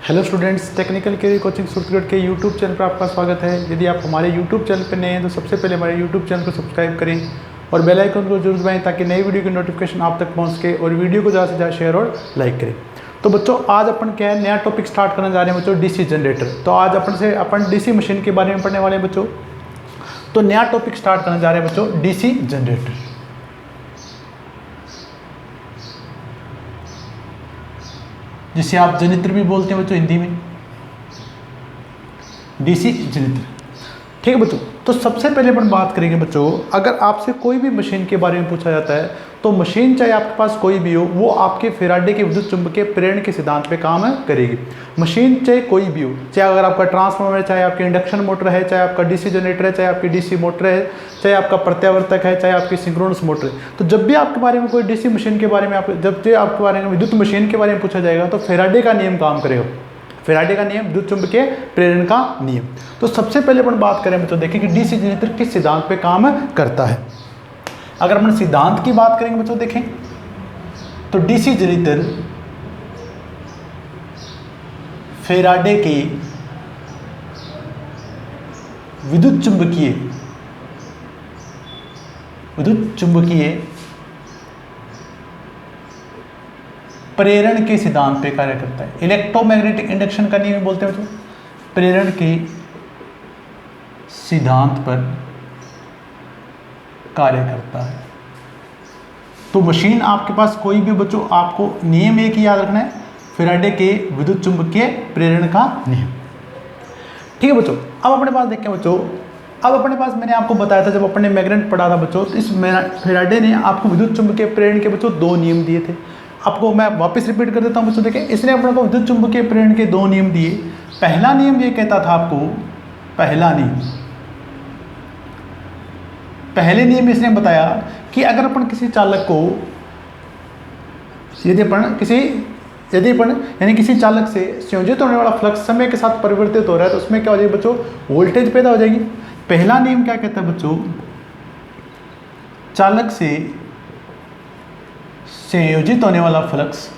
Hello students, technical career coaching Suratgarh के YouTube channel पर आपका स्वागत है। यदि आप हमारे यूट्यूब चैनल पर नए हैं तो सबसे पहले हमारे यूट्यूब चैनल को सब्सक्राइब करें और बेल आइकन को जरूर दबाएं ताकि नई वीडियो की नोटिफिकेशन आप तक पहुंच सके और वीडियो को ज़्यादा से ज़्यादा शेयर और लाइक करें। तो बच्चों, आज अपन क्या है, नया टॉपिक स्टार्ट करने जा रहे हैं बच्चों, डीसी जनरेटर। तो आज अपन डीसी मशीन के बारे में पढ़ने वाले हैं बच्चों। तो नया टॉपिक स्टार्ट करने जा रहे हैं बच्चों, डीसी जनरेटर। जिसे आप जनित्र भी बोलते हैं बच्चों हिंदी में, डीसी जनित्र। ठीक है बच्चों, तो सबसे पहले अपन बात करेंगे बच्चों, अगर आपसे कोई भी मशीन के बारे में पूछा जाता है तो मशीन चाहे आपके पास कोई भी हो, वो आपके फैराडे के विद्युत चुंबकीय प्रेरण के सिद्धांत पे काम करेगी। मशीन चाहे कोई भी हो, चाहे अगर आपका ट्रांसफार्मर है, चाहे आपकी इंडक्शन मोटर है, चाहे आपका डीसी जनरेटर है, चाहे आपकी डीसी मोटर है, चाहे आपका प्रत्यावर्तक है, चाहे आपकी सिंक्रोनस मोटर है। तो जब भी आपके बारे में कोई डीसी मशीन के बारे में जब भी आपके बारे में विद्युत मशीन के बारे में पूछा जाएगा तो फैराडे का नियम काम करेगा। फैराडे का नियम, विद्युत चुंबकीय प्रेरण का नियम। तो सबसे पहले अपन बात करें बच्चों, देखें कि डीसी जनरेटर किस सिद्धांत पे काम करता है। अगर अपन सिद्धांत की बात करेंगे बच्चों, देखें तो डीसी जनरेटर फैराडे के विद्युत चुंबकीय प्रेरण के सिद्धांत पे कार्य करता है। इलेक्ट्रोमैग्नेटिक इंडक्शन का नियम बोलते हैं बच्चों, प्रेरण के सिद्धांत पर कार्य करता है। तो मशीन आपके पास कोई भी बच्चों, आपको नियम एक ही याद रखना है, फैराडे के विद्युत चुंबकीय प्रेरण का नियम। ठीक है बच्चों, अब अपने पास देखें बच्चों, अब अपने पास मैंने आपको बताया था जब अपने मैग्नेट पढ़ा था बच्चों, तो इस फैराडे ने आपको विद्युत चुंबकीय प्रेरण के बच्चों दो नियम दिए थे। आपको मैं वापस रिपीट कर देता हूं बच्चों, देखें इसने अपने को विद्युत चुंबकीय प्रेरण के दो नियम दिए। पहला नियम ये कहता था आपको, पहले नियम इसने बताया कि अगर अपन किसी चालक को यदि अपन किसी चालक से संयोजित होने वाला फ्लक्स समय के साथ परिवर्तित हो रहा है तो उसमें क्या हो जाएगी बच्चों, वोल्टेज पैदा हो जाएगी। पहला नियम क्या कहता है बच्चों, चालक से संयोजित होने वाला फ्लक्स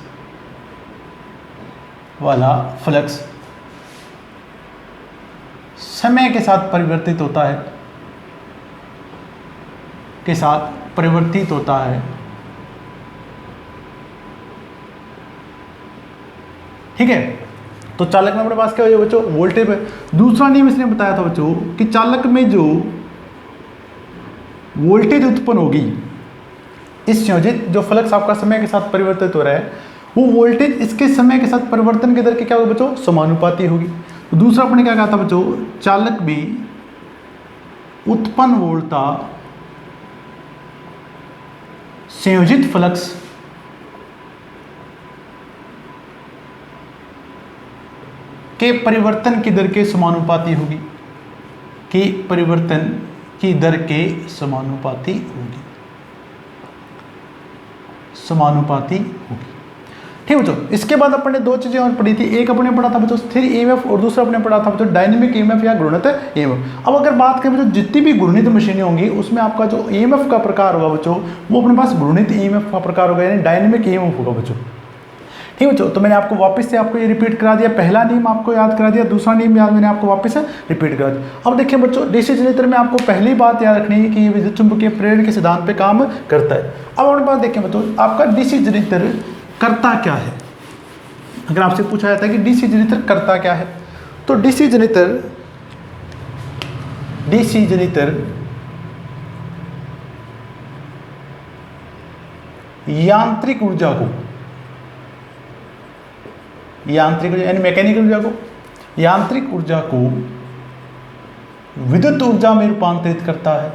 समय के साथ परिवर्तित होता है, ठीक है। तो चालक में अपने पास क्या हो जाएगा बच्चों, वोल्टेज पे। दूसरा नियम इसने बताया था बच्चों कि चालक में जो वोल्टेज उत्पन्न होगी, इस संयोजित जो फ्लक्स आपका समय के साथ परिवर्तित हो रहा है, वो वोल्टेज इसके समय के साथ परिवर्तन के दर के क्या होगी बच्चों, समानुपाती होगी। तो दूसरा अपने क्या कहा था बच्चों, चालक में उत्पन्न वोल्टता संयोजित फ्लक्स के परिवर्तन की दर के समानुपाती होगी, समानुपाती होगी। ठीक बच्चों, इसके बाद अपन ने दो चीजें और पढ़ी थी। एक अपने पढ़ा था बच्चों स्थिर ईएमएफ और दूसरा अपने पढ़ा था बच्चों डायनेमिक ईएमएफ या घूर्णित ईएमएफ। अब अगर बात करें बच्चों, जितनी भी घूर्णित मशीनें होंगी उसमें आपका जो ईएमएफ का प्रकार होगा बच्चों, वो अपने पास घूर्णित ईएमएफ का प्रकार होगा, यानी डायनेमिक ईएमएफ होगा बच्चों। ठीक बच्चों, तो मैंने आपको वापस से आपको ये रिपीट करा दिया, पहला नियम आपको याद करा दिया, दूसरा नियम याद मैंने आपको वापस से रिपीट करा दिया। अब देखिए बच्चों, डीसी जनरेटर में आपको पहली बात याद रखनी है कि ये विद्युत चुंबकीय प्रेरण के सिद्धांत पे काम करता है। अब अपने पास देखें बच्चों, आपका डीसी जनरेटर करता क्या है। अगर आपसे पूछा जाता है कि डीसी जनरेटर करता क्या है, तो डीसी जनरेटर यांत्रिक ऊर्जा यानी मैकेनिकल ऊर्जा को, यांत्रिक ऊर्जा को विद्युत ऊर्जा में रूपांतरित करता है।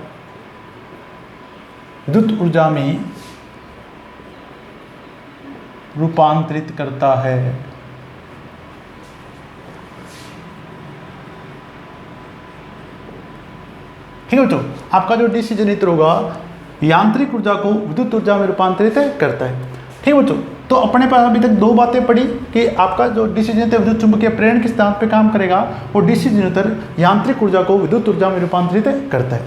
ठीक है बच्चों, आपका जो डीसी जनरेटर होगा यांत्रिक ऊर्जा को विद्युत ऊर्जा में रूपांतरित करता है। ठीक है बच्चों, तो अपने पास अभी तक दो बातें पढ़ी कि आपका जो डीसी जनरेटर विद्युत चुंबकीय प्रेरण के सिद्धांत पे काम करेगा और डीसी जनरेटर यांत्रिक ऊर्जा को विद्युत ऊर्जा में रूपांतरित करता है।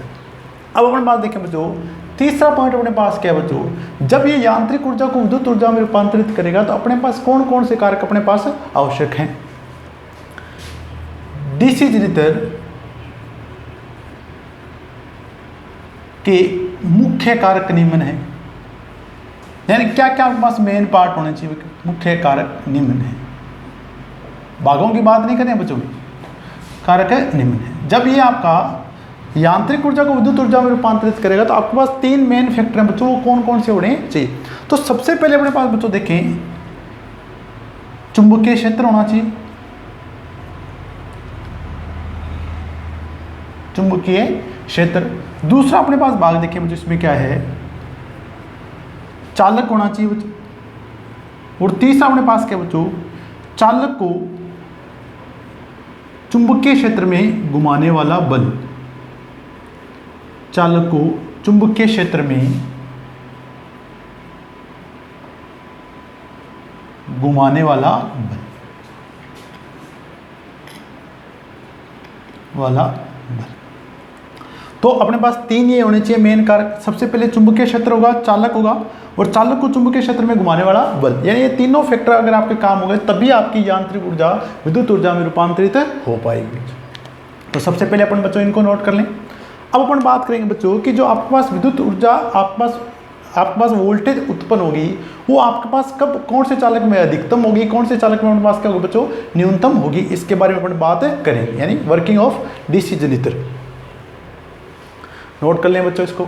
अब अपने पास देखें बच्चों, तीसरा पॉइंट अपने पास क्या है बच्चों, जब ये यांत्रिक ऊर्जा को विद्युत ऊर्जा में रूपांतरित करेगा तो अपने पास कौन कौन से कारक अपने पास आवश्यक हैं। डीसी जनरेटर के मुख्य कारक निम्न है, यानी क्या क्या आपके पास मेन पार्ट होने चाहिए, मुख्य कारक निम्न है। भागों की बात नहीं करें बच्चों, कारक है निम्न है। जब ये आपका यांत्रिक ऊर्जा को विद्युत ऊर्जा में रूपांतरित करेगा तो आपके पास 3 मेन फैक्टर हैं बच्चों, वो कौन कौन से होने चाहिए। तो सबसे पहले अपने पास बच्चों देखें, चुंबकीय क्षेत्र होना चाहिए, चुंबकीय क्षेत्र। दूसरा अपने पास भाग देखें बच्चों, इसमें क्या है, चालक होना चाहिए बच्चों। और तीसरा अपने पास क्या बच्चों, चालक को चुंबकीय क्षेत्र में घुमाने वाला बल, चालक को चुंबकीय क्षेत्र में घुमाने वाला बल, तो अपने पास 3 ये होने चाहिए मेन कारक। सबसे पहले चुंबकीय क्षेत्र होगा, चालक होगा, और चालक को चुंबकीय क्षेत्र में घुमाने वाला बल, यानी ये तीनों फैक्टर अगर आपके काम हो गए तभी आपकी यांत्रिक ऊर्जा विद्युत ऊर्जा में रूपांतरित हो पाएगी। तो सबसे पहले अपन बच्चों इनको नोट कर लें। अब अपन बात करेंगे बच्चों कि जो आपके पास विद्युत ऊर्जा आपके पास वोल्टेज उत्पन्न होगी, वो आपके पास कब, कौन से चालक में अधिकतम होगी, कौन से चालक में अपने पास क्या होगा बच्चों, न्यूनतम होगी। इसके बारे में अपन बात करेंगे, यानी working of DC generator. Note कर लें बच्चों इसको।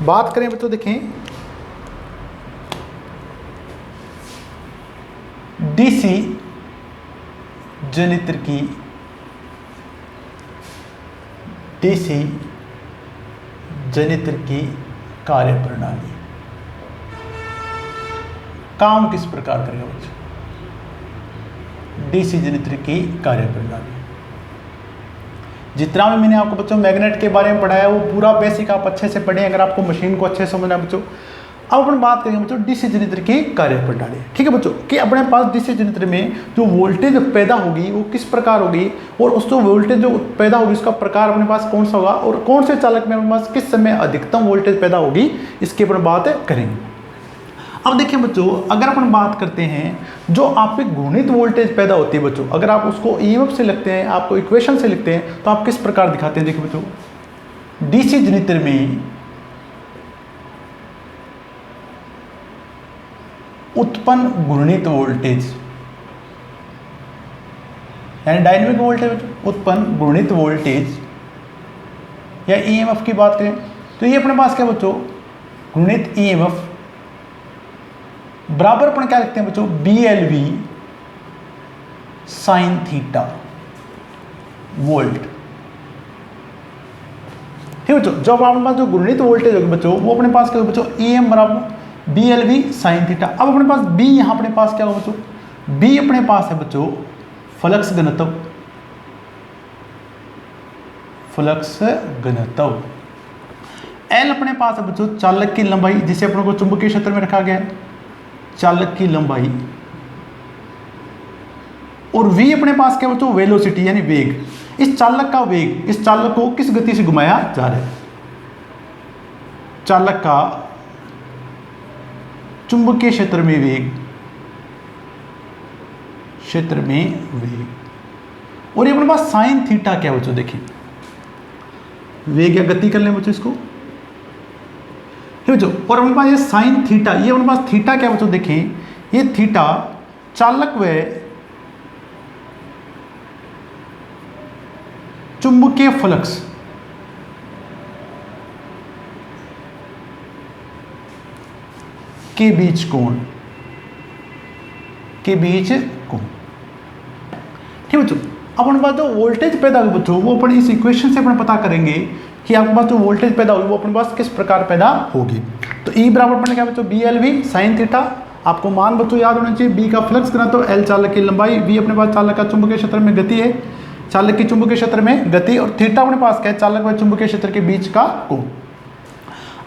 बात करें बच्चों, देखें डीसी जनरेटर की, डीसी जनरेटर की कार्य प्रणाली, काम किस प्रकार करेगा बच्चों, डीसी जनरेटर की कार्य प्रणाली। जितना भी मैंने आपको बच्चों मैग्नेट के बारे में पढ़ाया वो पूरा बेसिक आप अच्छे से पढ़ें, अगर आपको मशीन को अच्छे से समझना है बच्चों। अब अपन बात करेंगे बच्चों डीसी जनरेटर की कार्य प्रणाली, ठीक है बच्चों, कि अपने पास डीसी जनरेटर में जो वोल्टेज पैदा होगी वो किस प्रकार होगी, और उस जो वोल्टेज जो पैदा होगी उसका प्रकार अपने पास कौन सा होगा, और कौन से चालक में अपने पास किस समय अधिकतम वोल्टेज पैदा होगी, इसकी अपन बात करेंगे। अब देखिए बच्चों, अगर अपन बात करते हैं जो आपके घूर्णित वोल्टेज पैदा होती है बच्चों, अगर आप उसको ईएमएफ से लिखते हैं, आपको इक्वेशन से लिखते हैं, तो आप किस प्रकार दिखाते हैं। देखिए बच्चों, डीसी जनरेटर में उत्पन्न घूर्णित वोल्टेज, यानी डायनेमिक वोल्टेज, उत्पन्न घूर्णित वोल्टेज या ईएमएफ की बात करें तो ये अपने पास क्या बच्चों, घूर्णित ईएमएफ बराबर अपन क्या लिखते हैं बच्चों, BLV साइन थीटा वोल्ट। ठीक है बच्चों, जब आपके पास जो घूर्णित वोल्टेज होगी बच्चों वो अपने पास क्या होगा बच्चों, EM बराबर BLV साइन थीटा। अब अपने पास B, यहां अपने पास क्या होगा बच्चों, B अपने पास है बच्चों फ्लक्स घनत्व, फ्लक्स घनत्व। L अपने पास है बच्चों चालक की लंबाई, जिसे अपने को चुंबकीय क्षेत्र में रखा गया है, चालक की लंबाई। और V अपने पास क्या बच्चों, वेलोसिटी यानी वेग। इस चालक का वेग, इस चालक को किस गति से घुमाया जा रहा है, चालक का चुंबकीय क्षेत्र में वेग, क्षेत्र में वेग। और ये अपने पास साइन थीटा क्या बच्चों, देखिए वेग या गति कर लें बच्चों इसको, बच्चों। और अपने पास ये साइन थीटा, ये अपने पास थीटा क्या बच्चों, देखें ये थीटा चालक व चुंबकीय फ्लक्स के बीच कोण, के बीच कोण। ठीक बच्चों, अब अपने पास जो वोल्टेज पैदा होगी बच्चों वो अपन इस इक्वेशन से अपन पता करेंगे कि आपके पास जो वोल्टेज पैदा होगी वो अपने पास किस प्रकार पैदा होगी। तो E बराबर अपने क्या बच्चों, BLV साइन थीटा। आपको मान बच्चों याद होना चाहिए, B का फ्लक्स घनत्व, L चालक की लंबाई, V अपने पास चालक का चुंबकीय क्षेत्र में गति है, चालक की चुंबकीय क्षेत्र में गति, और थीटा अपने पास क्या है, चालक व चुंबकीय क्षेत्र के बीच का कोण।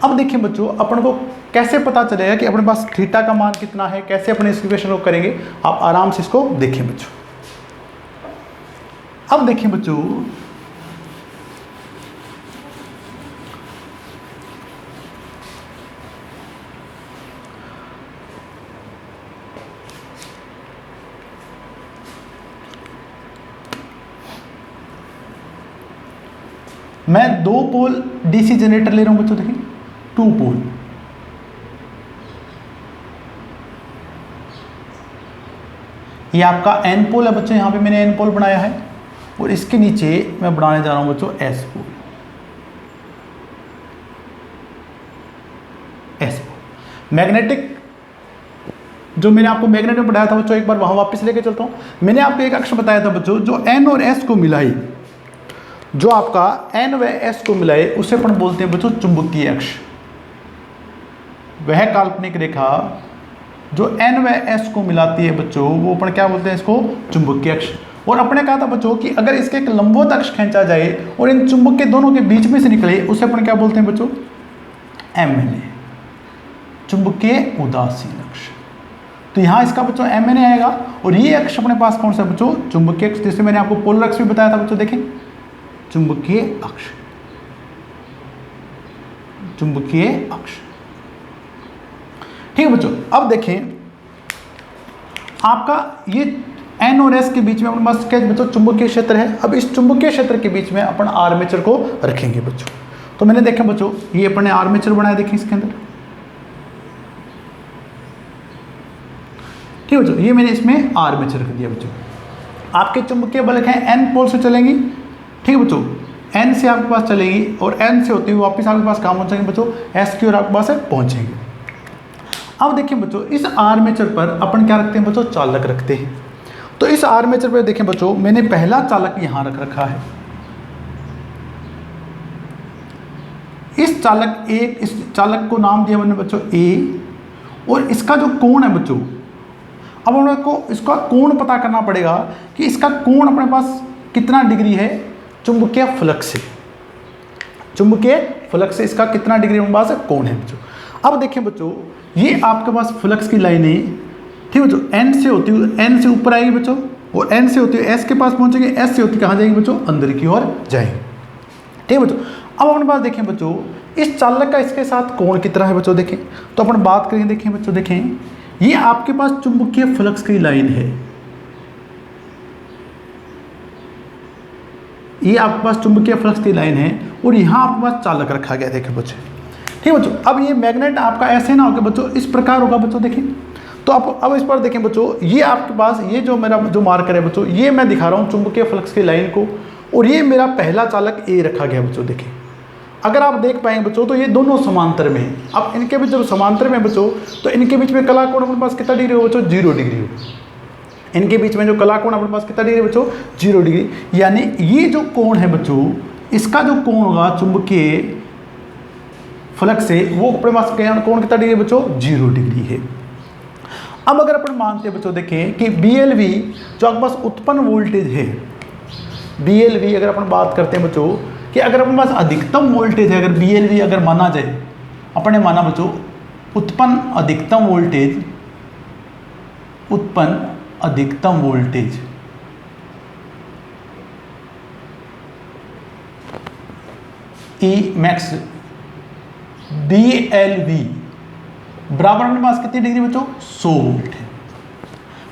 अब देखिए बच्चों, अपन को कैसे पता चलेगा कि अपने पास थीटा का मान कितना है, कैसे अपने इस इक्वेशन को करेंगे, आप आराम से इसको देखें बच्चों। अब देखिए बच्चों, मैं 2 पोल डीसी जनरेटर ले रहा हूं बच्चों, देखिए 2 पोल, ये आपका एन पोल है बच्चों, यहां पे मैंने एन पोल बनाया है, और इसके नीचे मैं बनाने जा रहा हूं बच्चों S pole. S pole magnetic, जो मैंने आपको मैग्नेट में पढ़ाया था बच्चों, एक बार वहां वापस लेके चलता हूं। मैंने आपको एक अक्ष बताया था बच्चों, जो एन और एस को मिलाए, जो आपका एन व एस को मिलाए उसे अपन बोलते हैं बच्चों चुंबकीय अक्ष। वह काल्पनिक रेखा जो एन व एस को मिलाती है बच्चों, वो अपन क्या बोलते हैं, इसको चुंबकीय अक्ष। और अपने कहा था बच्चों कि अगर इसके एक लंबवत अक्ष खींचा जाए और इन चुंबक के दोनों के बीच में से निकले, उसे अपन क्या बोलते हैं बच्चों, एमएनए, चुंबकीय उदासीन अक्ष। तो यहाँ इसका बच्चों एमएनए आएगा। और ये अक्ष अपने पास कौन सा बच्चों, चुंबकीय अक्ष, जैसे मैंने आपको पोलर अक्ष भी बताया था बच्चों, देखें चुंबकीय अक्ष, चुंबकीय अक्ष। ठीक है बच्चों, अब देखें आपका ये एन और एस के बीच में अपने पास क्या बच्चों, चुंबकीय क्षेत्र है। अब इस चुंबकीय क्षेत्र के बीच में अपन आर्मेचर को रखेंगे बच्चों। तो मैंने देखा बच्चों, ये अपने आर्मेचर बनाया, देखें इसके अंदर, ठीक है बच्चों, ये मैंने इसमें आर्मेचर रख दिया बच्चों। आपके चुंबकीय बल हैं एन पोल से चलेंगी, ठीक है बच्चों, एन से आपके पास चलेगी और एन से होती हुई वापस आपके पास कहाँ पहुंचेंगे बच्चों, एस की ओर आपके पास पहुंचेंगे। अब देखिए बच्चों, इस आर्मेचर पर अपन क्या रखते हैं बच्चों, चालक रखते हैं। तो इस आर्मेचर पर देखें बच्चों, मैंने पहला चालक यहां रख रखा है। इस चालक को नाम दिया मैंने बच्चों ए, और इसका जो कोण है बच्चों, अब हम लोग को इसका कोण पता करना पड़ेगा कि इसका कोण अपने पास कितना डिग्री है चुंबकीय फ्लक्स से, चुंबकीय फ्लक्स से इसका कितना डिग्री अपने पास कोण है बच्चों। अब देखिए बच्चों, ये आपके पास फ्लक्स की लाइन है, ठीक है बच्चों, एन से होती हुई एन से ऊपर आएगी बच्चों, और एन से होती हुई एस के पास पहुंचेंगे, एस से होती कहाँ जाएगी बच्चों, अंदर की ओर जाएंगे, ठीक है बच्चों। अब अपने पास देखें बच्चों, इस चालक का इसके साथ कोण कितना है बच्चों, देखें तो अपन बात करेंगे, देखें बच्चों, देखें ये आपके पास चुंबकीय फ्लक्स की लाइन है, ये आपके पास चुंबकीय फ्लक्स की लाइन है, और यहाँ आपके पास चालक रखा गया, देखें बच्चों, ठीक है बच्चों। अब ये मैग्नेट आपका ऐसे ना होगा बच्चों, इस प्रकार होगा बच्चों, देखें तो अब इस पर देखें बच्चों, ये आपके पास ये जो मेरा जो मार्कर है बच्चों, ये मैं दिखा रहा हूँ चुंबकीय फ्लक्स की लाइन को, और ये मेरा पहला चालक ए रखा गया बच्चों, देखें अगर आप देख पाएंगे बच्चों, तो ये दोनों समांतर में हैं। अब इनके बीच जब समांतर में बच्चों, तो इनके बीच में कला कोण अपने पास कितना डिग्री हो बच्चों, 0 डिग्री हो। इनके बीच में जो कला कोण अपने पास कितना डिग्री बच्चों, 0 डिग्री। यानी ये जो कोण है बच्चों, इसका जो कोण होगा चुंबकीय फ्लक्स से, वो अपने पास कोण कितना डिग्री बच्चों, 0 डिग्री है। अब अगर अपन मानते हैं बच्चों, देखें कि BLV जो आपके पास उत्पन्न वोल्टेज है, BLV अगर अपन बात करते हैं बच्चों कि अगर अपने पास अधिकतम वोल्टेज है, अगर BLV अगर माना जाए, अपने माना बच्चों उत्पन्न अधिकतम वोल्टेज, उत्पन्न अधिकतम वोल्टेज E मैक्स BLV बराबर अपने पास कितनी डिग्री बच्चों, 100 वोल्ट है,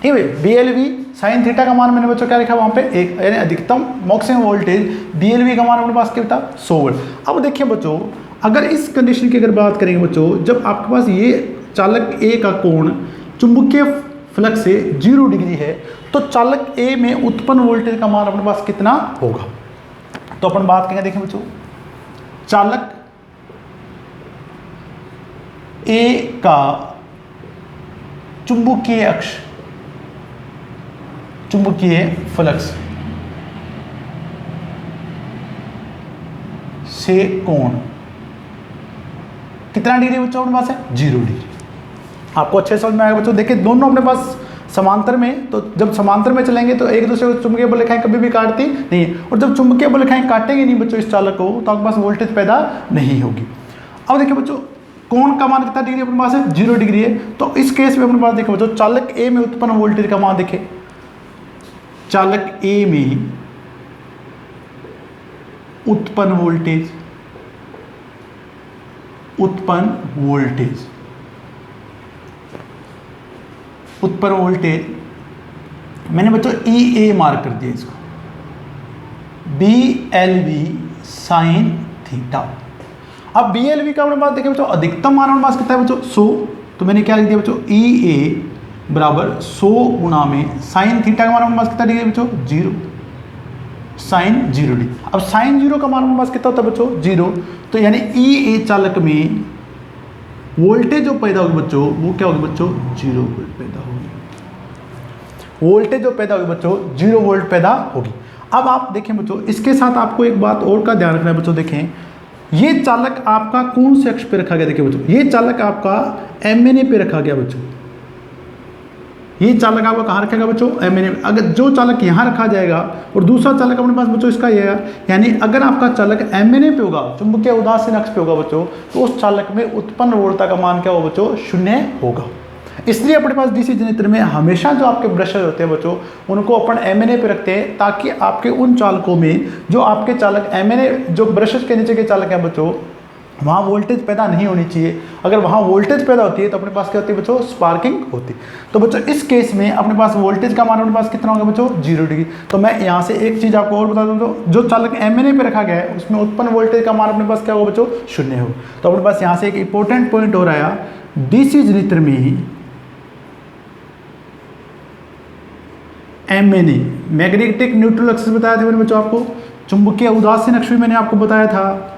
ठीक है। BLV साइन थीटा का मान मैंने बच्चों क्या लिखा वहां पे, एक यानी अधिकतम मैक्सिमम वोल्टेज BLV का मान अपने पास क्या था, 100 वोल्ट। अब देखिए बच्चों, अगर इस कंडीशन की अगर बात करेंगे बच्चों, जब आपके पास ये चालक ए का कोण चुंबकीय फ्लक्स से 0 डिग्री है, तो चालक ए में उत्पन्न वोल्टेज का मान अपने पास कितना होगा। तो अपन बात करेंगे, देखें बच्चों, चालक ए का चुंबकीय अक्ष, चुंबकीय फ्लक्स से कोण कितना डिग्री बच्चों अपने पास है, 0 डिग्री। आपको अच्छे समझ में आएगा बच्चों। देखिए दोनों अपने पास समांतर में, तो जब समांतर में चलेंगे तो एक दूसरे को चुंबकीय बल रेखाएं कभी भी काटती नहीं, और जब चुंबकीय बल रेखाएं काटेंगे नहीं बच्चों इस चालक को, तो आपके पास वोल्टेज पैदा नहीं होगी। अब देखिए बच्चों, कोण का मान कितना डिग्री अपने पास है, 0 डिग्री है। तो इस केस में अपने पास देखिए बच्चों, चालक ए में उत्पन्न वोल्टेज का मान देखें, चालक ए में उत्पन्न वोल्टेज, उत्पन्न वोल्टेज, उत्पन्न वोल्टेज मैंने बच्चों EA मार्क कर दिया इसको, BLV साइन थीटा। अब बी एल वी का अपने पास देखिए बच्चों, अधिकतम मान अपने पास कितना है बच्चों 100, तो मैंने क्या लिख दिया बच्चों ई ए बराबर 100 गुना में साइन थीटा का मान अपने पास कितना डिग्री बच्चों 0, साइन 0 डिग्री। अब साइन 0 का मान अपने पास कितना होता है बच्चों 0, तो यानी ई ए चालक में वोल्टेज जो पैदा होगी बच्चों वो क्या होगी बच्चों 0 वोल्ट पैदा होगी। वोल्टेज जो पैदा होगी बच्चों 0 वोल्ट पैदा होगी। अब आप देखें बच्चों, इसके साथ आपको एक बात और का ध्यान रखना है बच्चों। देखें ये चालक आपका कौन से अक्ष पे रखा गया, देखिए बच्चों ये चालक आपका एमएनए पे रखा गया बच्चों। ये चालक आपका कहाँ रखेगा बच्चों एमएनए। अगर जो चालक यहाँ रखा जाएगा और दूसरा चालक अपने पास बच्चों इसका ये है, यानी अगर आपका चालक एमएनए पे होगा, चुंबकीय उदासीन अक्ष पे होगा बच्चों, तो उस चालक में उत्पन्न वोल्टता का मान क्या होगा बच्चों 0 होगा। इसलिए अपने पास डीसी जनरेटर में हमेशा जो आपके ब्रशेज होते हैं बच्चों उनको अपन एमएनए पे रखते हैं, ताकि आपके उन चालकों में जो आपके चालक एमएनए जो ब्रशेज के नीचे के चालक हैं बच्चों वहाँ वोल्टेज पैदा नहीं होनी चाहिए। अगर वहाँ वोल्टेज पैदा होती है तो अपने पास क्या होती है बच्चों स्पार्किंग होती है। तो बच्चों इस केस में अपने पास वोल्टेज का मान अपने पास कितना होगा बच्चों 0 डिग्री। तो मैं यहाँ से एक चीज़ आपको और बता दूँ, जो चालक एमएनए पे रखा गया है उसमें उत्पन्न वोल्टेज का मान अपने पास क्या होगा बच्चों 0 होगा। तो अपने पास यहाँ से एक इंपॉर्टेंट पॉइंट हो रहा है, डीसी जनरेटर में एमएनए मैग्नेटिक न्यूट्रल अक्ष बताया था मैंने बच्चों आपको, चुंबकीय उदासीन अक्ष भी मैंने आपको बताया था।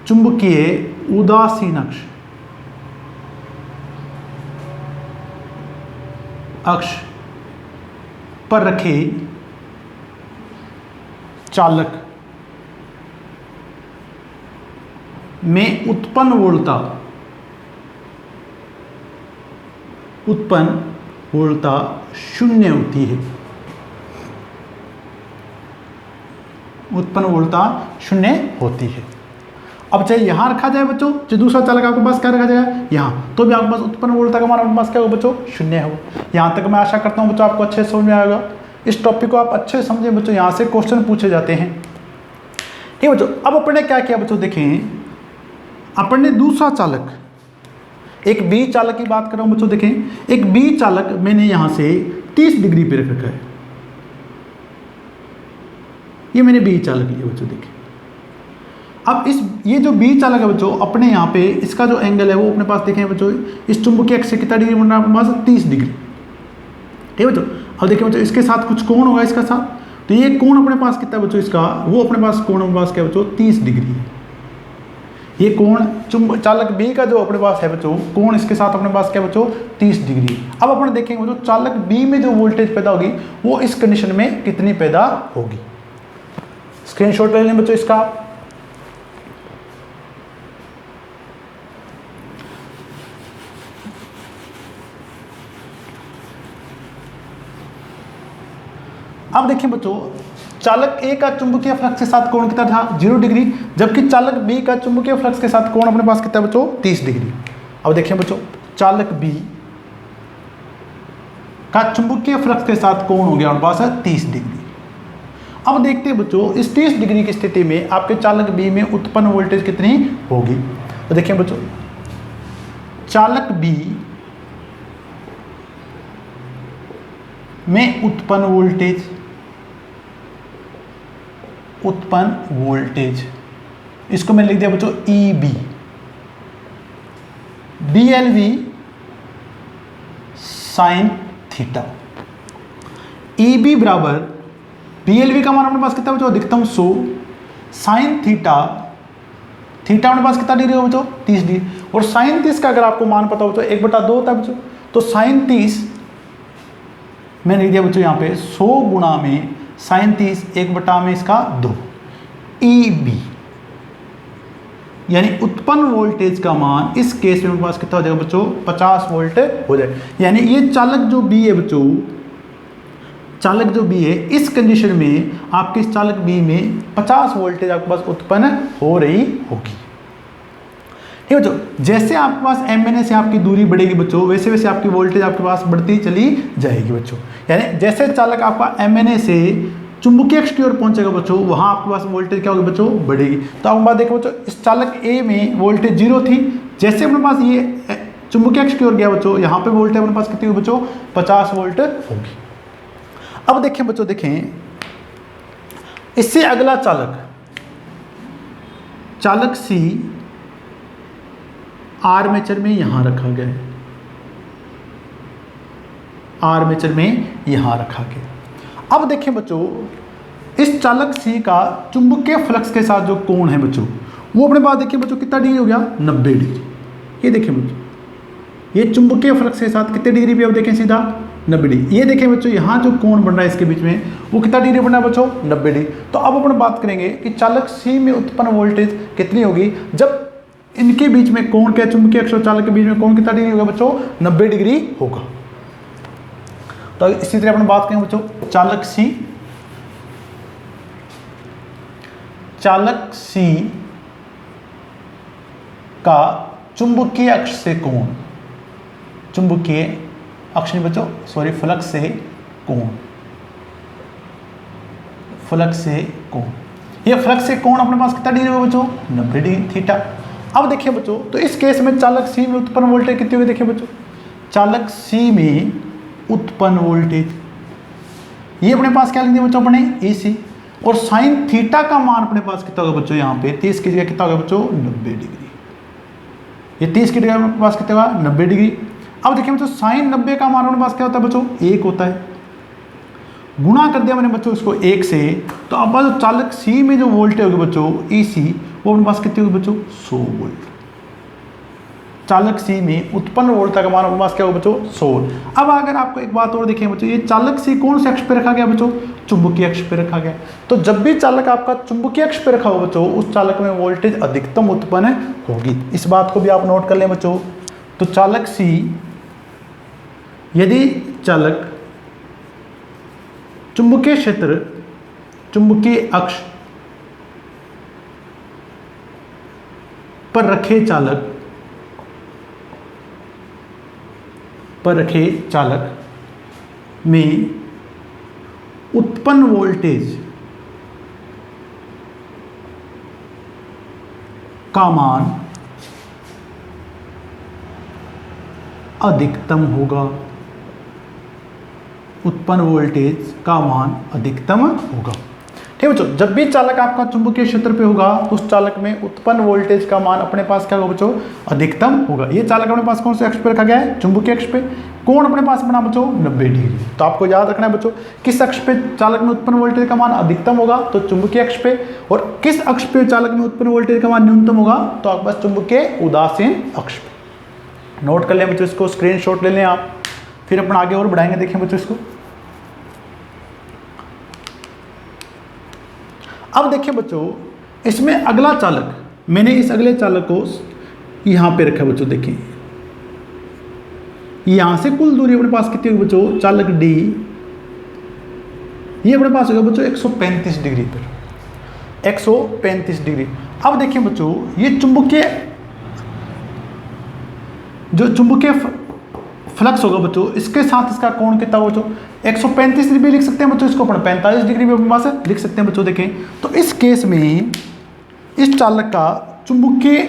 चुंबकीय उदासीन अक्ष पर रखे चालक में उत्पन्न वोल्टता शून्य होती है। उत्पन्न वोल्टता शून्य होती है। अब चाहे यहाँ रखा जाए बच्चों, जो दूसरा चालक आपके पास क्या रखा जाएगा यहाँ, तो भी आपके पास उत्पन्न वोल्टता का मान आपके पास क्या होगा बच्चों 0 हो। यहाँ तक मैं आशा करता हूँ बच्चों आपको अच्छे से समझ में आएगा। इस टॉपिक को आप अच्छे से समझें बच्चों, यहाँ से क्वेश्चन पूछे जाते हैं। ठीक बच्चों, अब अपन ने क्या किया बच्चों, देखें अपन ने दूसरा चालक एक बी चालक की बात कर रहा हूँ बच्चों। देखें एक बी चालक मैंने यहाँ से 30 डिग्री पे रख रखा है, ये मैंने बी चालक लिया बच्चों। देखें अब ये जो बी चालक है बच्चों अपने यहाँ पे इसका जो एंगल है वो अपने पास देखें बच्चों इस चुंबकीय अक्ष से कितना डिग्री बन रहा है अपने पास 30 डिग्री। ठीक है बच्चों, अब देखिए बच्चों इसके साथ कुछ कोण होगा इसका साथ, तो ये कोण अपने पास कितना है बच्चों इसका, वो अपने पास कोण अपने पास क्या बच्चों 30 डिग्री है। ये कोण चालक बी का जो अपने पास है बच्चों कोण इसके साथ अपने पास क्या बच्चों 30 डिग्री। अब अपन देखेंगे बच्चों चालक बी में जो वोल्टेज पैदा होगी वो इस कंडीशन में कितनी पैदा होगी। स्क्रीनशॉट ले लें बच्चों इसका। अब देखिए बच्चों चालक ए का चुंबकीय फ्लक्स के साथ कोण कितना था 0 डिग्री, जबकि चालक बी का चुंबकीय फ्लक्स के साथ कोण अपने पास कितना बच्चों 30 डिग्री। अब देखिए बच्चों चालक बी का चुंबकीय फ्लक्स के साथ कोण हो गया अपने पास है 30 डिग्री। अब देखते हैं बच्चों इस 30 डिग्री की स्थिति में आपके चालक बी में उत्पन्न वोल्टेज कितनी होगी। तो देखिए बच्चों चालक बी में उत्पन्न वोल्टेज इसको मैंने लिख दिया बच्चों E B, B L V sine theta. E B बराबर बी एल वी का मान अपने पास कितना बच्चों अधिकतम 100, साइन थीटा अपने पास कितना डिग्री हो बच्चों 30 डिग्री। और साइन 30 का अगर आपको मान पता हो तो 1/2 होता है बच्चों, तो साइन 30 मैंने लिख दिया बच्चों यहाँ पे 100 गुणा में साइन 30 1/2 में इसका 2 ई बी, यानी उत्पन्न वोल्टेज का मान इस केस में पास कितना हो जाएगा बच्चों 50 वोल्ट हो जाएगा। यानी ये चालक जो बी है बच्चों, चालक जो बी है इस कंडीशन में आपके इस चालक बी में 50 वोल्टेज आपके पास उत्पन्न हो रही होगी। ठीक है बच्चों, जैसे आपके पास एमएनए से आपकी दूरी बढ़ेगी बच्चों वैसे वैसे आपकी वोल्टेज आपके पास बढ़ती चली जाएगी बच्चों। यानी जैसे चालक आपका एमएनए से चुंबकीय अक्ष की ओर पहुंचेगा बच्चों वहां आपके पास वोल्टेज क्या होगी बच्चों बढ़ेगी। तो अब बात देखो बच्चों इस चालक ए में वोल्टेज 0 थी, जैसे अपने पास ये चुंबकीय अक्ष की ओर गया बच्चों यहाँ पे वोल्टेज अपने पास कितनी होगी बच्चों 50 वोल्ट होगी। अब देखें बच्चों, देखें इससे अगला चालक चालक C आर्मेचर में यहां रखा गया है, आर्मेचर में यहां रखा गया। अब देखिए बच्चों, इस चालक C का चुंबकीय फ्लक्स के साथ जो कोण है बच्चों, वो अपने पास देखिए बच्चों कितना डिग्री हो गया, 90 डिग्री। ये देखिए बच्चों, ये चुंबकीय फ्लक्स के साथ कितने डिग्री पे, अब देखें सीधा 90 डिग्री। ये देखिए बच्चों, यहाँ जो कोण बन रहा है इसके बीच में, वो कितना डिग्री बन रहा है बच्चों, 90 डिग्री। तो अब अपन बात करेंगे कि चालक C में उत्पन्न वोल्टेज कितनी होगी जब इनके बीच में कोण के, चुंबकीय अक्ष और चालक के बीच में कोण कितना डिग्री होगा बच्चों, 90 डिग्री होगा। तो इसी तरह अपन बात करेंगे बच्चों, चालक C का चुंबकीय अक्ष से कोण, चुंबकीय अक्ष नहीं बच्चों, सॉरी, फ्लक्स से कोण, फ्लक्स से कोण, ये फ्लक्स से कोण अपने पास कितना डिग्री होगा बच्चों, 90 डिग्री थीटा। अब देखिए बच्चों, तो इस केस में चालक C में उत्पन्न वोल्टेज कितनी होगी, देखिए बच्चों, चालक C में उत्पन्न वोल्टेज, ये अपने पास क्या लिखेंगे बच्चों अपने, AC, और साइन थीटा का मान अपने पास कितना होगा बच्चों, यहाँ पे 30 की जगह कितना होगा बच्चों, 90 डिग्री। ये 30 की जगह अपने पास कितना होगा, 90 डिग्री। अब देखिए बच्चों, साइन 90 का मान अपने पास क्या होता है बच्चों, 1 होता है। गुणा कर दिया मैंने बच्चों इसको 1 से, तो अब जो चालक C में जो वोल्टेज होगी बच्चों, EC, वो अपने पास कितनी होगी बच्चों, 100 वोल्ट। चालक C में उत्पन्न वोल्टेज का मान अपने पास क्या होगा बच्चों, 100। अब अगर आपको एक बात और देखिए बच्चों, ये चालक C कौन से अक्ष पे रखा गया बच्चों, चुंबकीय अक्ष पे रखा गया। तो जब भी चालक आपका चुंबकीय अक्ष पे रखा हो बच्चों, उस चालक में वोल्टेज अधिकतम उत्पन्न होगी। इस बात को भी आप नोट कर लें बच्चों। तो चालक C, यदि चालक चुंबकीय क्षेत्र, चुंबकीय अक्ष पर रखे चालक में उत्पन्न वोल्टेज का मान अधिकतम होगा, उत्पन्न वोल्टेज का मान अधिकतम होगा। ठीक है बच्चों, जब भी चालक आपका चुंबकीय क्षेत्र पे होगा, उस चालक में उत्पन्न वोल्टेज का मान अपने पास क्या होगा बच्चों, अधिकतम होगा। ये चालक अपने पास कौन से अक्ष पे रखा गया है, चुंबकीय अक्ष पे। कोण अपने पास बना बच्चों 90 डिग्री। तो आपको याद रखना है बच्चों, किस अक्ष पे चालक में उत्पन्न वोल्टेज का मान अधिकतम होगा, तो चुंबकीय अक्ष पे। और किस अक्ष पे चालक में उत्पन्न वोल्टेज का मान न्यूनतम होगा, तो आपके पास चुंबकीय उदासीन अक्ष पे। नोट कर लें बच्चों, इसको स्क्रीनशॉट ले लें आप, फिर अपन आगे और बढ़ाएंगे। देखें बच्चों इसको, अब देखिए बच्चों, इसमें अगला चालक, मैंने इस अगले चालक को यहां पे रखा बच्चों। देखिए यहां से कुल दूरी अपने पास कितनी होगी बच्चों, चालक D, ये अपने पास होगा बच्चों 135 डिग्री पर, 135 डिग्री। अब देखिए बच्चों, ये चुंबकीय, जो चुंबकीय फ्लक्स होगा बच्चों, इसके साथ इसका कोण कितना होगा बच्चों, 135 डिग्री लिख सकते हैं बच्चों, इसको अपन 45 डिग्री भी अपने पास लिख सकते हैं बच्चों। देखें तो इस केस में इस चालक का चुंबकीय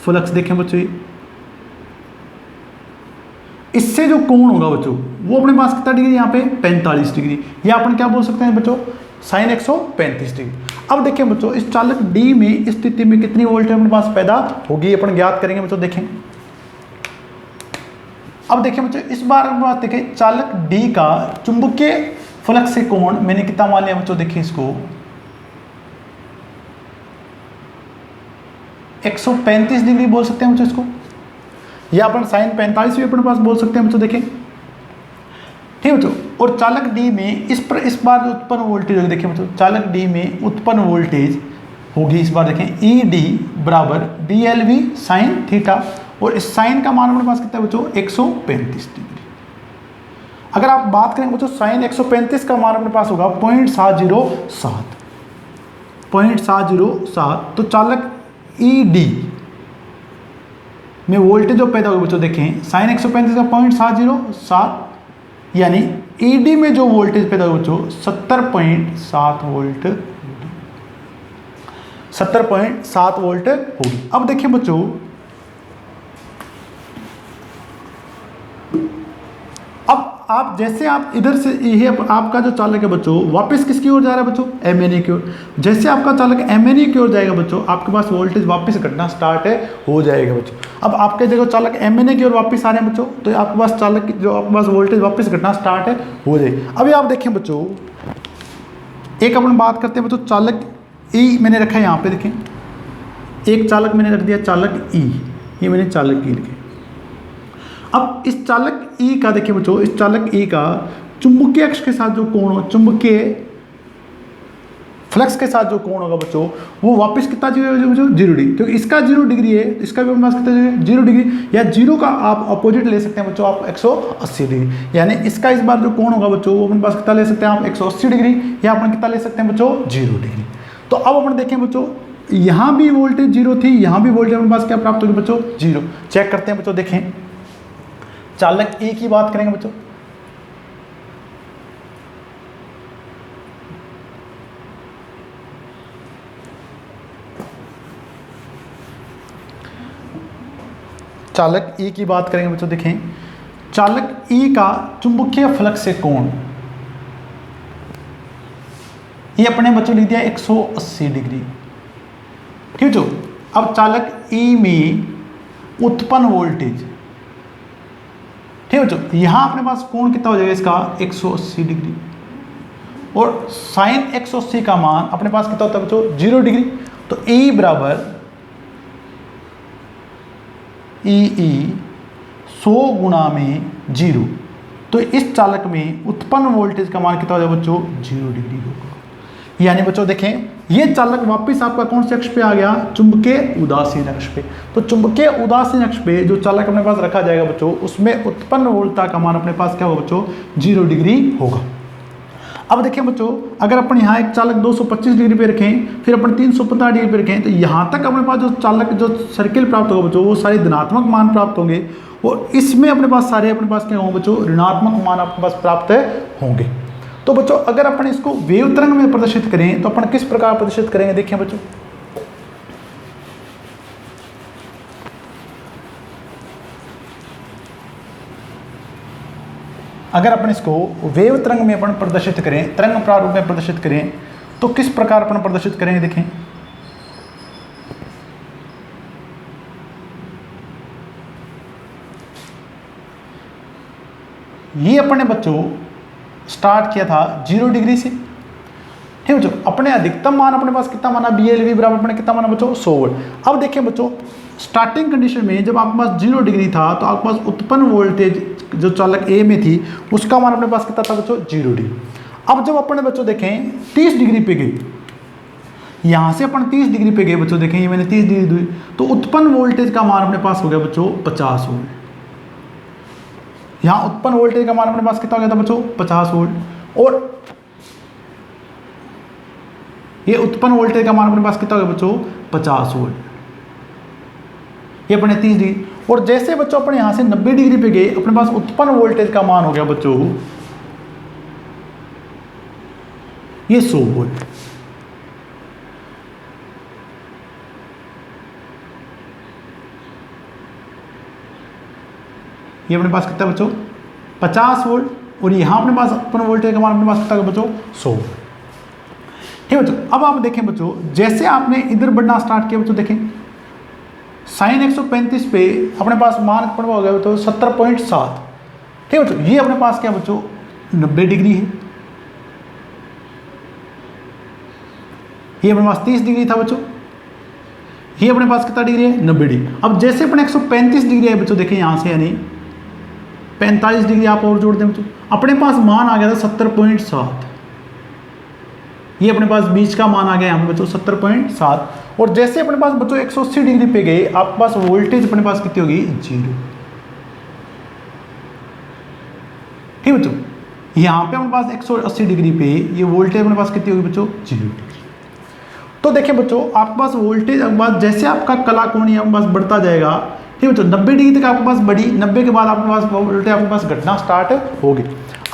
फ्लक्स देखें बच्चों, इससे जो कोण होगा बच्चों, वो अपने पास कितना डिग्री, यहाँ पे 45 डिग्री, या अपन क्या बोल सकते हैं बच्चों, साइन 135 डिग्री। अब देखें बच्चों, इस चालक D में इस स्थिति में कितनी वोल्टेज अपने पास पैदा होगी, अपन ज्ञात करेंगे बच्चों। देखें, अब देखें बच्चों, इस बार बात देखें, चालक D का चुंबकीय फ्लक्स से कोण मैंने कितना मान लिया बच्चों, देखिए इसको 135 डिग्री बोल सकते हैं बच्चों इसको, या अपन साइन 45 भी अपने पास बोल सकते हैं बच्चों। देखें ठीक है बच्चों, और चालक D में इस बार जो उत्पन्न वोल्टेज होगी, देखिए बच्चों, चालक D में उत्पन्न वोल्टेज होगी इस बार देखें ED बराबर BLV साइन थीटा, और इस साइन का मान अपने पास कितना है बच्चों, 135 डिग्री। अगर आप बात करें बच्चों, साइन 135 का मान अपने पास होगा 0.707, तो चालक ED में वोल्टेज जो पैदा होगी बच्चों, देखें साइन 135 का 0.707, यानी ED में जो वोल्टेज पैदा होगी बच्चों 70.7 वोल्ट, 70.7 वोल्ट होगी। अब देखिए बच्चों, अब आप जैसे आप इधर से ये आपका जो चालक है बच्चों वापस किसकी ओर जा रहा है बच्चों, MNA की ओर। जैसे आपका चालक MNA की ओर जाएगा बच्चों, आपके पास वोल्टेज वापस घटना स्टार्ट हो जाएगा बच्चों। अब आपके जगह चालक MNA की ओर वापस आ रहे हैं बच्चों, तो आपके पास चालक जो आपके पास वोल्टेज वापस घटना स्टार्ट हो जाएगी। अभी आप देखें बच्चों, एक अपन बात करते हैं बच्चों, चालक E मैंने रखा है यहाँ पे, देखें एक चालक मैंने रख दिया चालक E, ये मैंने चालक E लिखे। अब इस चालक E का देखिए बच्चों, इस चालक E का चुंबकीय अक्ष के साथ जो कोण हो, चुंबकीय फ्लक्स के साथ जो कोण होगा बच्चों, वो वापस कितना बच्चों 0 डिग्री, क्योंकि इसका 0 डिग्री है, इसका भी हमारे पास कितना 0 डिग्री, या 0 का आप अपोजिट ले सकते हैं बच्चों आप 180 डिग्री, यानी इसका इस बार जो कोण होगा बच्चों वो अपने पास कितना ले सकते हैं आप 180 डिग्री, या अपन कितना ले सकते हैं बच्चों 0 डिग्री। तो अब अपन देखें बच्चों, यहाँ भी वोल्टेज 0 थी, यहाँ भी वोल्टेज अपने पास क्या प्राप्त होगी बच्चों 0। चेक करते हैं बच्चों, देखें चालक E की बात करेंगे बच्चों, चालक E की बात करेंगे बच्चों, देखें चालक E का चुंबकीय फ्लक्स से कोण, ये अपने बच्चों लिख दिया 180 डिग्री, ठीक है। अब चालक E में उत्पन्न वोल्टेज, ठीक है बच्चों, यहां अपने पास कोण कितना हो जाएगा इसका 180 डिग्री, और साइन 180 का मान अपने पास कितना होता है बच्चों 0 डिग्री। तो E बराबर E 100 गुणा में 0, तो इस चालक में उत्पन्न वोल्टेज का मान कितना हो जाएगा बच्चों 0 डिग्री होगा। यानी बच्चों देखें, ये चालक वापस आपका कौन से अक्ष पे आ गया, चुंबकीय उदासीन अक्ष पे। तो चुंबकीय उदासीन अक्ष पे जो चालक अपने पास रखा जाएगा बच्चों, उसमें उत्पन्न वोल्टता का मान अपने पास क्या होगा बच्चों 0 डिग्री होगा। अब देखिए बच्चों, अगर अपन यहाँ एक चालक 225 डिग्री पे रखें, फिर अपन 350 डिग्री पे रखें, तो यहाँ तक अपने पास जो चालक जो सर्किल प्राप्त होगा बच्चों, वो सारे धनात्मक मान प्राप्त होंगे, और इसमें अपने पास सारे अपने पास क्या होंगे बच्चों ऋणात्मक मान अपने पास प्राप्त होंगे। तो बच्चों अगर अपन इसको वेव तरंग में प्रदर्शित करें तो अपन किस प्रकार प्रदर्शित करेंगे, देखिए बच्चों, अगर अपन इसको वेव तरंग में अपन प्रदर्शित करें, तरंग प्रारूप में प्रदर्शित करें, तो किस प्रकार अपन प्रदर्शित करेंगे, देखें ये अपने बच्चों स्टार्ट किया था 0 डिग्री से, ठीक है बच्चों। अपने अधिकतम मान अपने पास कितना माना, BLV बराबर अपने कितना माना बच्चों 100 वोल्ट। अब देखिए बच्चों, स्टार्टिंग कंडीशन में जब आपके पास 0 डिग्री था, तो आपके पास उत्पन्न वोल्टेज जो चालक A में थी उसका मान अपने पास कितना था बच्चों 0 डिग्री। अब जब अपने बच्चों देखें 30 डिग्री पे गए, यहाँ से अपन 30 डिग्री पे गए बच्चों, देखें ये मैंने 30 डिग्री दी, तो उत्पन्न वोल्टेज का मान अपने पास हो गया बच्चों 50 वोल्ट। यहाँ उत्पन्न वोल्टेज का मान अपने पास कितना हो गया था बच्चों 50 वोल्ट, और ये उत्पन्न वोल्टेज का मान अपने पास कितना हो गया बच्चों 50 वोल्ट, ये अपने 30 डिग्री। और जैसे बच्चों अपने यहाँ से 90 डिग्री पे गए, अपने पास उत्पन्न वोल्टेज का मान हो गया बच्चों ये 100 वोल्ट। ये अपने पास कितना बच्चों 50 वोल्ट, और यहाँ अपने पास उत्पन्न वोल्टेज का मान अपने पास कितना बच्चों 100 वोल्ट, ठीक है बच्चों। अब आप देखें बच्चों, जैसे आपने इधर बढ़ना स्टार्ट किया बच्चों, देखें साइन 135 पे अपने पास मान कितना हो गया बच्चों 70.7, ठीक है बच्चों। ये अपने पास क्या बच्चों 90 डिग्री है, ये अपने पास 30 डिग्री था बच्चों, ये अपने पास कितना डिग्री है 90 डिग्री। अब जैसे अपने 135 डिग्री है बच्चों, देखें यहाँ से यानी 45 डिग्री आप और जोड़ दें बच्चों, अपने पास मान आ गया था 70.7, ये अपने पास बीच का मान आ गया यहाँ पे बच्चों 70.7। और जैसे अपने पास बच्चों 180 डिग्री पे गए, आपके पास वोल्टेज अपने पास कितनी होगी 0, ठीक है बच्चों। यहाँ पे अपने पास 180 डिग्री पे ये वोल्टेज अपने पास कितनी होगी बच्चों 0 डिग्री। तो देखिए बच्चों, आपके पास वोल्टेज आपके पास जैसे आपका कला कोण आपके पास बढ़ता जाएगा, ठीक है बच्चों, 90 डिग्री तक आपके पास बढ़ी, 90 के बाद आपके पास वोल्टेज आपके पास घटना स्टार्ट होगी।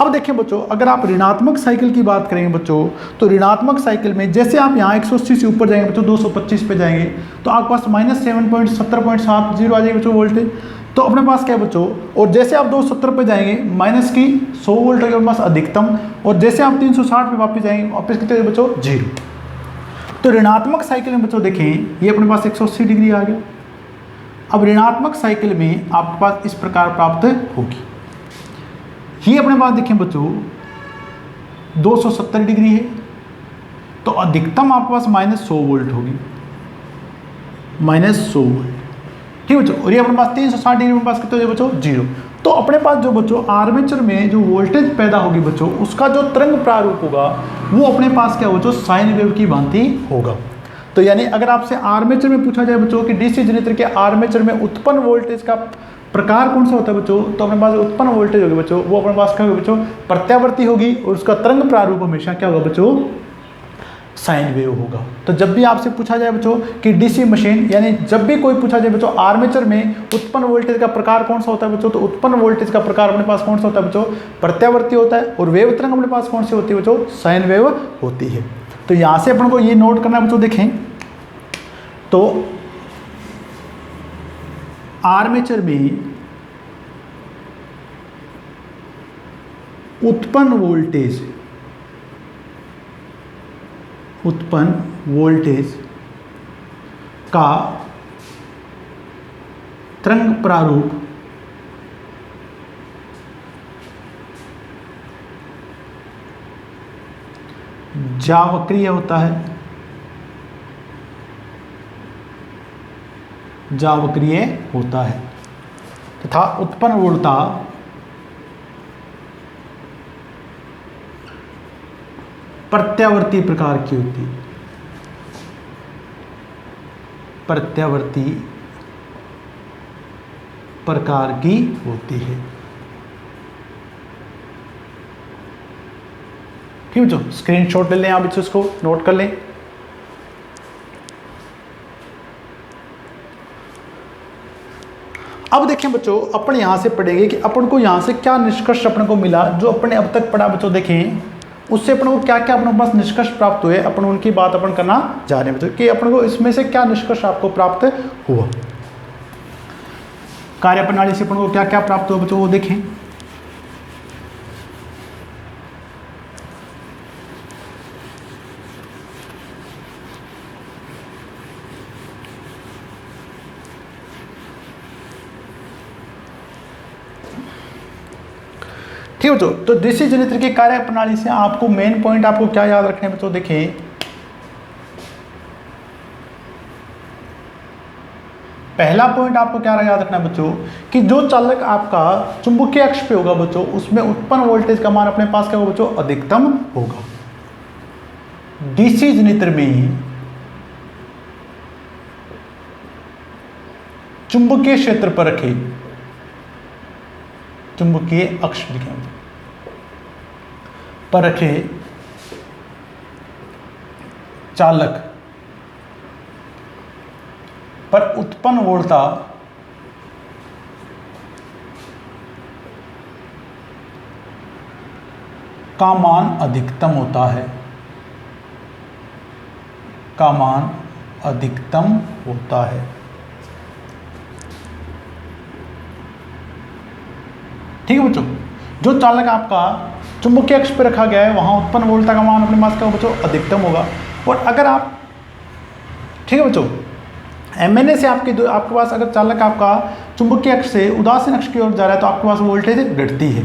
अब देखिए बच्चों, अगर आप ऋणात्मक साइकिल की बात करेंगे बच्चों, तो ऋणात्मक साइकिल में जैसे आप यहाँ 180 से ऊपर जाएंगे बच्चों, 225 पे जाएंगे, तो आपके पास -7.70.70 आ जाएगी बच्चों वोल्टेज। तो अपने पास क्या है बच्चों, और जैसे आप 270 पे जाएंगे माइनस की 100 वोल्ट के पास अधिकतम, और जैसे आप 360 पे वापस जाएंगे वापस कितने बच्चों 0। तो ऋणात्मक साइकिल में बच्चों देखें ये अपने पास 180 डिग्री आ गया। अब ऋणात्मक साइकिल में आपके पास इस प्रकार प्राप्त होगी। ये अपने पास देखें बच्चों 270 डिग्री है, तो अधिकतम आपके पास -100 वोल्ट होगी, -100 वोल्ट, ठीक है बच्चों। और ये अपने पास 360 डिग्री में पास कितने हो बच्चों 0। तो अपने पास जो बच्चों आर्मेचर में जो वोल्टेज पैदा होगी बच्चों, उसका जो तरंग प्रारूप होगा वो अपने पास क्या हो बच्चों साइन वेव की भांति होगा। तो यानी अगर आपसे आर्मेचर में पूछा जाए बच्चों कि डीसी जनरेटर के आर्मेचर में उत्पन्न वोल्टेज का प्रकार कौन सा होता है बच्चों, तो अपने पास उत्पन्न वोल्टेज होगी बच्चों वो अपने पास क्या होगी बच्चों प्रत्यावर्ती होगी, और उसका तरंग प्रारूप हमेशा क्या होगा बच्चों साइन वेव होगा। तो जब भी आपसे पूछा जाए बच्चों कि डीसी मशीन, यानी जब भी कोई पूछा जाए बच्चों आर्मेचर में उत्पन्न वोल्टेज का प्रकार कौन सा होता है बच्चों, तो उत्पन्न वोल्टेज का प्रकार अपने पास कौन सा होता है बच्चों प्रत्यावर्ती होता है, और वेव तरंग अपने पास कौन सी होती है बच्चों साइन वेव होती है। तो यहां से अपन को ये नोट करना है बच्चों, देखें तो आर्मेचर में उत्पन्न वोल्टेज का तरंग प्रारूप जावक्रीय होता है, तथा उत्पन्न वोल्टता प्रत्यावर्ती प्रकार की होती है, ठीक है बच्चों। स्क्रीनशॉट ले लें आप इसको नोट कर लें। अब देखें बच्चों अपन यहां से पढ़ेंगे कि अपन को यहां से क्या निष्कर्ष अपने को मिला, जो अपने अब तक पढ़ा बच्चों देखें उससे अपन को क्या क्या अपने पास निष्कर्ष प्राप्त हुए, अपन उनकी बात अपन करना जा रहे हैं बच्चों कि अपन को इसमें से क्या निष्कर्ष आपको प्राप्त हुआ, कार्यप्रणाली से अपन को क्या क्या प्राप्त हुआ बच्चों वो देखें। ठीक है बच्चों, तो डीसी जनरेटर की कार्य प्रणाली से आपको मेन पॉइंट आपको क्या याद रखने बच्चों देखें, पहला पॉइंट आपको क्या याद रखना है बच्चों कि जो चालक आपका चुंबकीय अक्ष पे होगा बच्चों उसमें उत्पन्न वोल्टेज का मान अपने पास क्या होगा बच्चों अधिकतम होगा। डीसी जनरेटर में चुंबकीय क्षेत्र पर रखे चुंबकीय अक्ष पर रखे चालक पर उत्पन्न वोल्टता का मान अधिकतम होता है, ठीक है बच्चों। जो चालक आपका चुंबकीय अक्ष पर रखा गया है वहां उत्पन्न वोल्टता का मान अपने पास क्या होगा बच्चों अधिकतम होगा। और अगर आप ठीक है बच्चों एमएनए से आपके पास अगर चालक आपका चुंबकीय अक्ष से उदासीन अक्ष की ओर जा रहा है तो आपके पास वोल्टेज घटती है।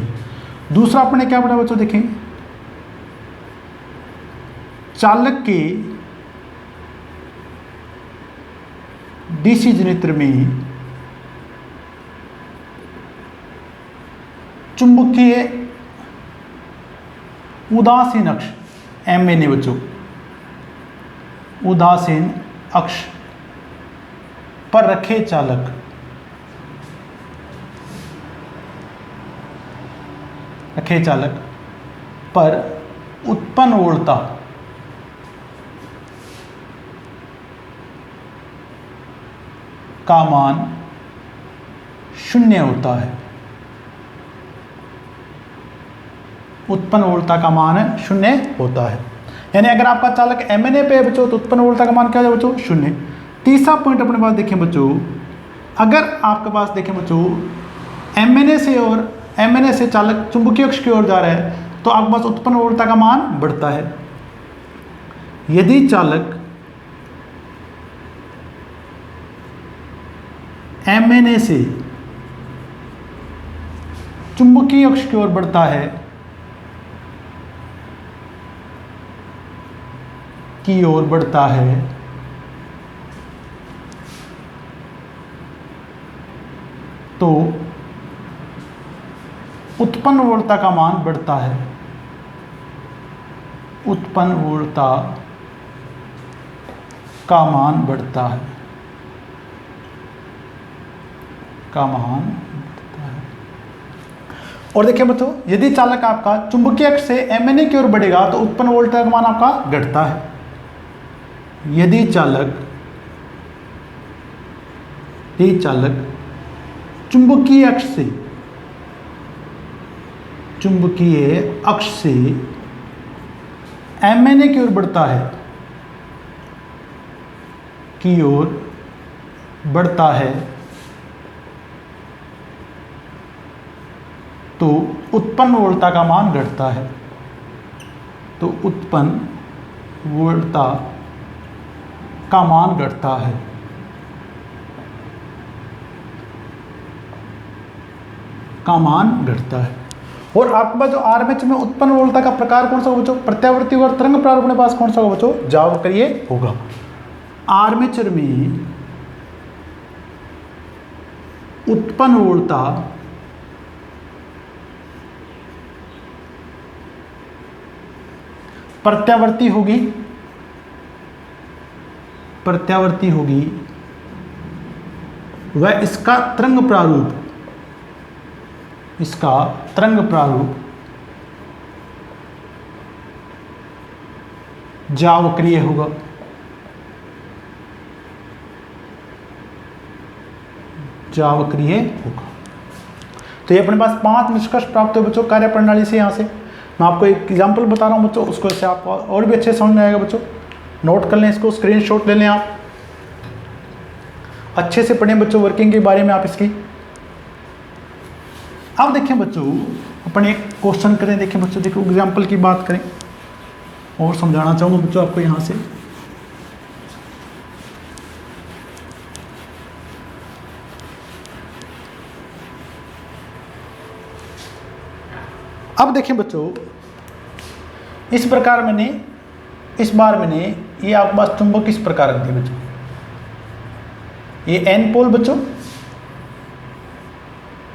दूसरा अपने क्या पढ़ा बच्चों देखें, चालक के डीसी जनरेटर में चुंबकीय उदासीन अक्ष एमएनए बच्चों उदासीन अक्ष पर रखे चालक पर उत्पन्न वोल्टता का मान 0 होता है। उत्पन्न वोल्टता का मान 0 होता है, यानी अगर आपका चालक एमएनए पे है बच्चों तो उत्पन्न वोल्टता का मान क्या है बच्चों 0। तीसरा पॉइंट अपने पास देखें बच्चों, अगर आपके पास देखें बच्चों MNA से चालक चुंबकीय अक्ष की ओर जा रहा है तो आपके पास उत्पन्न उर्वरता का मान बढ़ता है। यदि चालक MNA से चुंबकीय अक्ष की ओर बढ़ता है तो उत्पन्न उर्वरता का मान बढ़ता है। उत्पन्न उर्वरता का मान बढ़ता है। और देखिए बच्चों, यदि चालक आपका चुंबकीय अक्ष से MNA की ओर बढ़ेगा तो उत्पन्न उर्वरता का मान आपका घटता है। यदि चालक चुंबकीय अक्ष से MNA की ओर बढ़ता है तो उत्पन्न उर्वरता का मान घटता है। तो उत्पन्न उर्वरता का मान घटता है। और आपके पास जो आर्मेचर में उत्पन्न उर्वरता का प्रकार कौन सा होगा बच्चों? प्रत्यावर्ती और तरंग प्रारूप अपने पास कौन सा होगा बच्चों? जावक्रीय होगा। आर्मेचर में उत्पन्न उर्वरता प्रत्यावर्ती होगी वह इसका तरंग प्रारूप जावक्रीय होगा। तो ये अपने पास 5 निष्कर्ष प्राप्त हुए बच्चों कार्यप्रणाली से। यहाँ से मैं आपको एक एग्जाम्पल बता रहा हूँ बच्चों, उसको इससे आपको और भी अच्छे समझ में आएगा बच्चों। नोट कर लें इसको, स्क्रीनशॉट ले लें, आप अच्छे से पढ़ें बच्चों वर्किंग के बारे में आप इसकी। अब देखें बच्चों, अपन एक क्वेश्चन करें। देखें बच्चों, देखो एग्जाम्पल की बात करें और समझाना चाहूँगा बच्चों आपको यहाँ से। अब देखें बच्चों, इस बार मैंने ये आपके पास चुंबक इस प्रकार रख दिया बच्चों। ये N पोल बच्चों,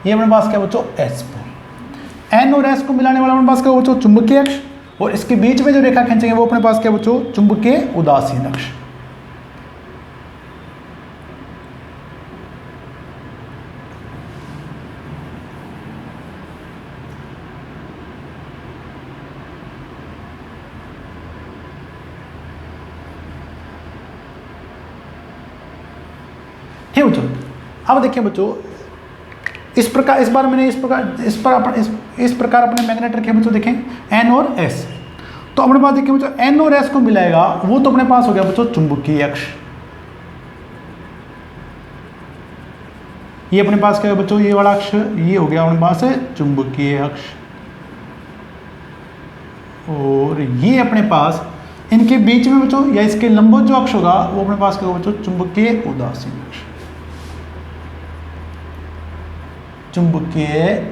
ये अपने पास क्या बच्चों? S पोल। N और S को मिलाने वाला अपने पास क्या बच्चों? चुंबकीय अक्ष। और इसके बीच में जो रेखा खींचेंगे वो अपने पास क्या बच्चों? चुंबकीय उदासीन अक्ष। ठीक बच्चों, अब देखिए बच्चों, इस प्रकार अपने मैग्नेट रखे बच्चों। देखें N और S, तो अपने पास देखिए बच्चों N और S को मिलाएगा वो तो अपने पास हो गया बच्चों चुंबकीय अक्ष। ये अपने पास क्या है बच्चों? ये वाला अक्ष, ये हो गया अपने पास है चुंबकीय अक्ष। और ये अपने पास इनके बीच में बच्चों या इसके लंबवत जो अक्ष होगा वो अपने पास क्या होगा बच्चों? चुंबकीय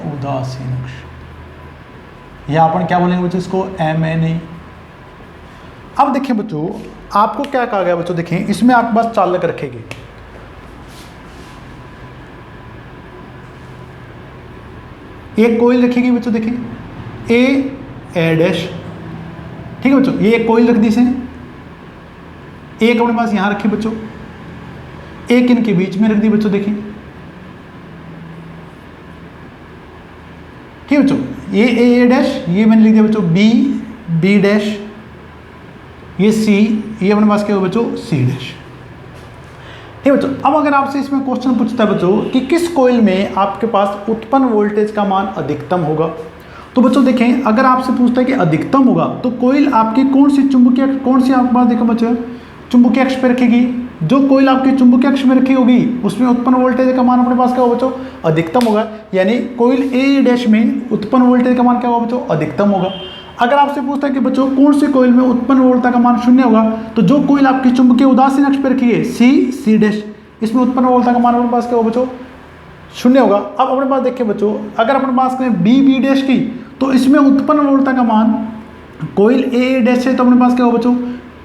उदासीन अक्ष। या अपन क्या बोलेंगे बच्चों इसको? MNA। अब देखें बच्चों, आपको क्या कहा गया बच्चों? देखें इसमें आपके पास चालक रखेंगे। एक कोइल रखेगी बच्चों। देखें A डैश, ठीक है बच्चों, ये एक कोइल रख दी से। एक अपने पास यहां रखी बच्चों, एक इनके बीच में रख दी बच्चों। देखें ठीक है बच्चों, ये A डैश, ये मैंने लिख दिया बच्चों B डैश, ये C, ये अपने पास क्या हो बच्चों? C dash. ठीक बच्चों, अब अगर आपसे इसमें क्वेश्चन पूछता है बच्चों कि किस कोइल में आपके पास उत्पन्न वोल्टेज का मान अधिकतम होगा, तो बच्चों देखें अगर आपसे पूछता है कि अधिकतम होगा तो कोइल आपकी कौन सी आपके पास देखो बच्चों चुंबकीय अक्ष पे रखेगी? जो कोईल आपकी चुंबकीय अक्ष में रखी होगी उसमें उत्पन्न वोल्टेज का मान अपने पास क्या होगा बच्चों, अधिकतम होगा। यानी कोईल ए डैश में उत्पन्न वोल्टेज का मान क्या होगा बच्चों, अधिकतम होगा। अगर आपसे पूछता है कि बच्चों कौन से कोईल में उत्पन्न वोल्टेज का मान शून्य होगा, तो जो कोईल आपकी चुंबकीय उदासीन अक्ष पर रखी है सी डैश, इसमें उत्पन्न वोल्टेज का मान अपने पास क्या होगा बच्चों, शून्य होगा। अब अपने पास देखिए बच्चों, अगर अपने पास करें बी डैश की, तो इसमें उत्पन्न वोल्टेज का मान कोईल ए डैश से तो अपने पास क्या होगा बच्चों,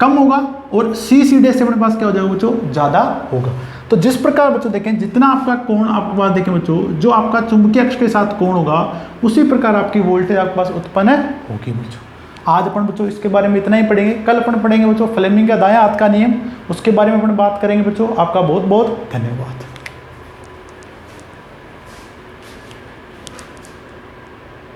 कम होगा, और सी डैश से अपने पास क्या हो जाएगा बच्चों, ज़्यादा होगा। तो जिस प्रकार बच्चों देखें, जितना आपका कोण आपके पास देखें बच्चों, जो आपका चुंबकीय अक्ष के साथ कोण होगा उसी प्रकार आपकी वोल्टेज आपके पास उत्पन्न होगी बच्चों। आज अपन बच्चों इसके बारे में इतना ही पढ़ेंगे। कल अपन पढ़ेंगे बच्चों फ्लेमिंग का दायां हाथ का नियम, उसके बारे में अपन बात करेंगे बच्चों। आपका बहुत बहुत धन्यवाद।